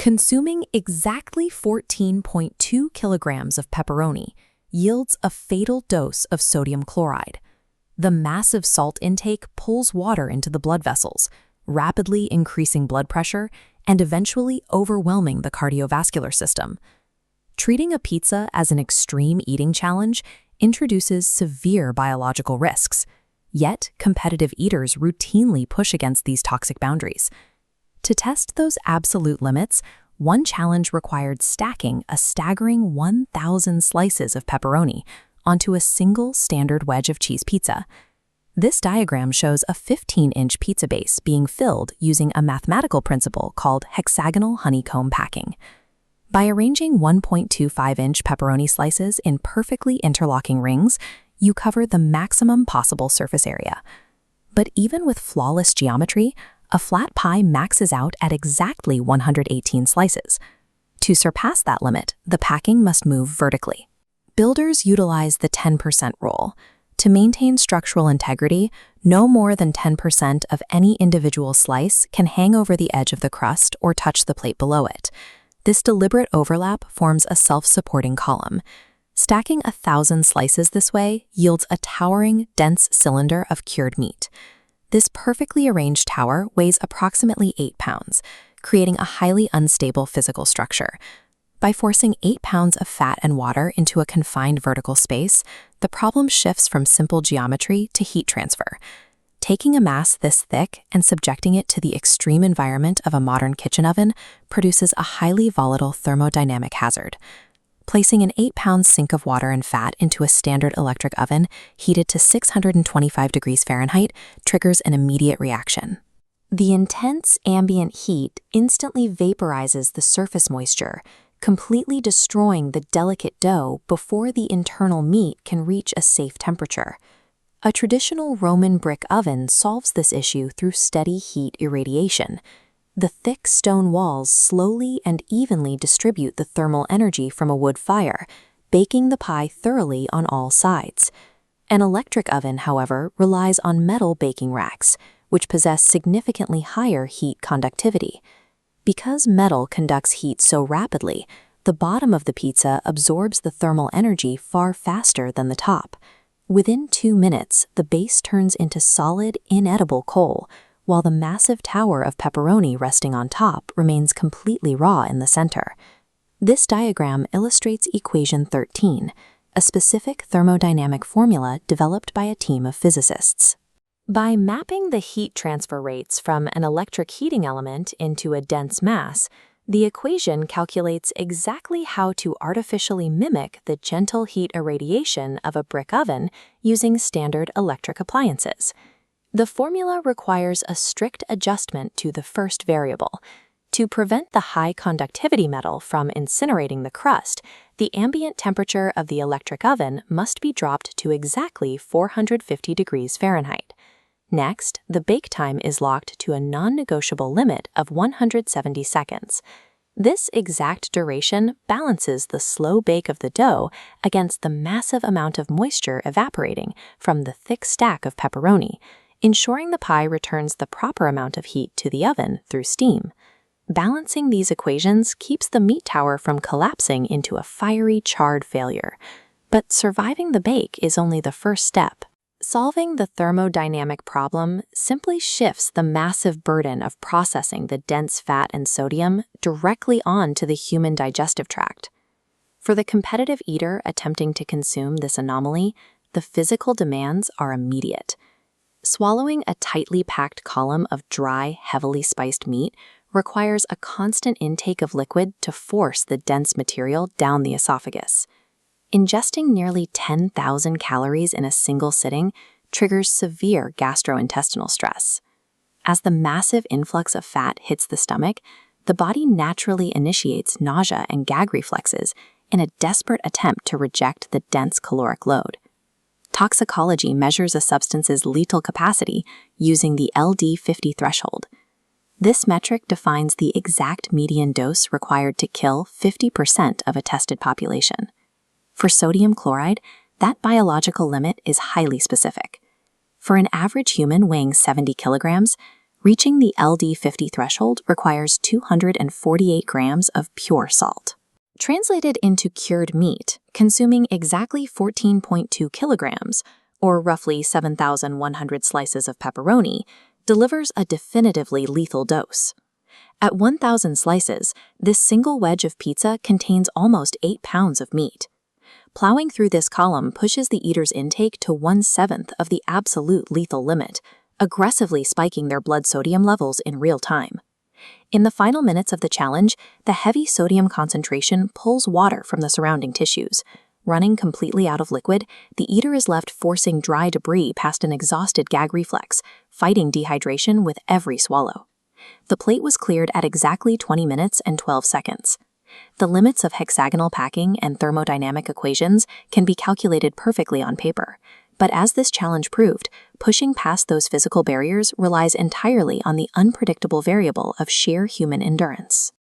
Consuming exactly 14.2 kilograms of pepperoni yields a fatal dose of sodium chloride. The massive salt intake pulls water into the blood vessels, rapidly increasing blood pressure and eventually overwhelming the cardiovascular system. Treating a pizza as an extreme eating challenge introduces severe biological risks, yet competitive eaters routinely push against these toxic boundaries. To test those absolute limits, one challenge required stacking a staggering 1,000 slices of pepperoni onto a single standard wedge of cheese pizza. This diagram shows a 15-inch pizza base being filled using a mathematical principle called hexagonal honeycomb packing. By arranging 1.25-inch pepperoni slices in perfectly interlocking rings, you cover the maximum possible surface area. But even with flawless geometry, a flat pie maxes out at exactly 118 slices. To surpass that limit, the packing must move vertically. Builders utilize the 10% rule. To maintain structural integrity, no more than 10% of any individual slice can hang over the edge of the crust or touch the plate below it. This deliberate overlap forms a self-supporting column. Stacking 1,000 slices this way yields a towering, dense cylinder of cured meat. This perfectly arranged tower weighs approximately 8 pounds, creating a highly unstable physical structure. By forcing 8 pounds of fat and water into a confined vertical space, the problem shifts from simple geometry to heat transfer. Taking a mass this thick and subjecting it to the extreme environment of a modern kitchen oven produces a highly volatile thermodynamic hazard. Placing an 8-pound sink of water and fat into a standard electric oven heated to 625 degrees Fahrenheit triggers an immediate reaction. The intense ambient heat instantly vaporizes the surface moisture, completely destroying the delicate dough before the internal meat can reach a safe temperature. A traditional Roman brick oven solves this issue through steady heat irradiation. The thick stone walls slowly and evenly distribute the thermal energy from a wood fire, baking the pie thoroughly on all sides. An electric oven, however, relies on metal baking racks, which possess significantly higher heat conductivity. Because metal conducts heat so rapidly, the bottom of the pizza absorbs the thermal energy far faster than the top. Within 2 minutes, the base turns into solid, inedible coal, while the massive tower of pepperoni resting on top remains completely raw in the center. This diagram illustrates equation 13, a specific thermodynamic formula developed by a team of physicists. By mapping the heat transfer rates from an electric heating element into a dense mass, the equation calculates exactly how to artificially mimic the gentle heat irradiation of a brick oven using standard electric appliances. The formula requires a strict adjustment to the first variable. To prevent the high conductivity metal from incinerating the crust, the ambient temperature of the electric oven must be dropped to exactly 450 degrees Fahrenheit. Next, the bake time is locked to a non-negotiable limit of 170 seconds. This exact duration balances the slow bake of the dough against the massive amount of moisture evaporating from the thick stack of pepperoni, ensuring the pie returns the proper amount of heat to the oven through steam. Balancing these equations keeps the meat tower from collapsing into a fiery, charred failure. But surviving the bake is only the first step. Solving the thermodynamic problem simply shifts the massive burden of processing the dense fat and sodium directly onto the human digestive tract. For the competitive eater attempting to consume this anomaly, the physical demands are immediate. Swallowing a tightly packed column of dry, heavily spiced meat requires a constant intake of liquid to force the dense material down the esophagus. Ingesting nearly 10,000 calories in a single sitting triggers severe gastrointestinal stress. As the massive influx of fat hits the stomach, the body naturally initiates nausea and gag reflexes in a desperate attempt to reject the dense caloric load. Toxicology measures a substance's lethal capacity using the LD50 threshold. This metric defines the exact median dose required to kill 50% of a tested population. For sodium chloride, that biological limit is highly specific. For an average human weighing 70 kilograms, Reaching the LD50 threshold requires 248 grams of pure salt. Translated into cured meat, consuming exactly 14.2 kilograms, or roughly 7,100 slices of pepperoni, delivers a definitively lethal dose. At 1,000 slices, this single wedge of pizza contains almost 8 pounds of meat. Plowing through this column pushes the eater's intake to 1/7 of the absolute lethal limit, aggressively spiking their blood sodium levels in real time. In the final minutes of the challenge, the heavy sodium concentration pulls water from the surrounding tissues. Running completely out of liquid, the eater is left forcing dry debris past an exhausted gag reflex, fighting dehydration with every swallow. The plate was cleared at exactly 20 minutes and 12 seconds. The limits of hexagonal packing and thermodynamic equations can be calculated perfectly on paper. But as this challenge proved, pushing past those physical barriers relies entirely on the unpredictable variable of sheer human endurance.